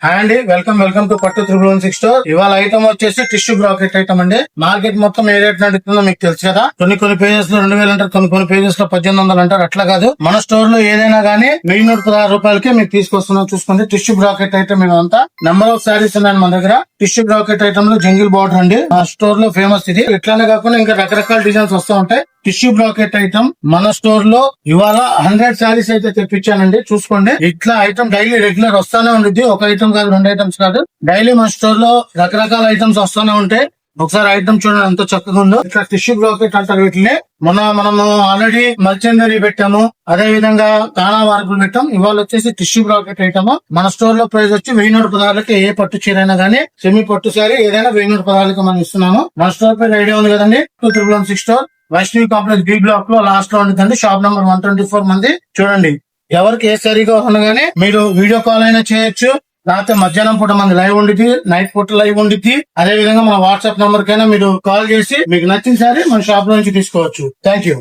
Hi అండి, welcome to పట్టు 316 store. ఇవాళ ఐటమ్ వచ్చేసి టిష్యూ బ్రాకెట్ ఐటమ్ అండి. మార్కెట్ మొత్తం ఏ రేట్ నడుస్తుందో మీకు తెలుసు కదా. కొన్ని పేజెస్ లో 2000 అంటారు, కొన్ని పేజెస్ లో 1800 అంటారు. అట్లా కాదు, మన స్టోర్ లో ఏదైనా గానీ 1116 రూపాయలకి మీకు తీసుకొస్తున్నాం. చూసుకోండి, టిష్యూ బ్రాకెట్ ఐటమ్ ఇదంతా. నెంబర్ ఆఫ్ సారీస్ ఉన్నాయి మన దగ్గర. టిష్యూ బ్రాకెట్ ఐటమ్ లో జంగిల్ బార్డర్ అండి, మన స్టోర్ లో ఫేమస్ ఇది. ఇట్లానే కాకుండా ఇంకా రకరకాల డిజైన్స్ వస్తూ ఉంటాయి. టిష్యూ బ్రాకెట్ ఐటమ్ మన స్టోర్ లో ఇవాళ 100 శారీస్ అయితే తెప్పించానండి. చూసుకోండి, ఇట్లా ఐటమ్ డైలీ రెగ్యులర్ వస్తానే ఉంటుంది. ఒక ఐటమ్ కాదు, 2 ఐటమ్స్ కాదు, డైలీ మన స్టోర్ లో రకరకాల ఐటమ్స్ వస్తానే ఉంటాయి. ఒకసారి ఐటమ్ చూడండి ఎంత చక్కగా ఉందో. ఇట్లా టిష్యూ బ్రాకెట్ అంటారు వీటిని. మనము ఆల్రెడీ మల్చందరి పెట్టాము, అదే విధంగా కానా వార్పులు పెట్టాం. ఇవాళ వచ్చేసి టిష్యూ బ్రాకెట్ ఐటమ్. మన స్టోర్ లో ప్రైస్ వచ్చి 1116 ఏ పట్టు చీరైనా గానీ, సెమీ పట్టు సారీ ఏదైనా 1116 మనం ఇస్తున్నాము. మన స్టోర్ పేరు ఐడియా ఉంది కదండి, 2316 store, Vaishnavi complex B block లో లాస్ట్ లో ఉంటుందండి. షాప్ నెంబర్ 124 మంది. చూడండి, ఎవరికి ఏ సారీ కావాలన్నా గానీ మీరు వీడియో కాల్ అయినా చేయొచ్చు, లేకపోతే మధ్యాహ్నం పూట మన లైవ్ ఉండిద్ది, నైట్ పూట లైవ్ ఉండిద్ది. అదే విధంగా మన వాట్సాప్ నంబర్ కైనా మీరు కాల్ చేసి మీకు నచ్చిన సారీ మన షాప్ లో నుంచి తీసుకోవచ్చు. Thank you.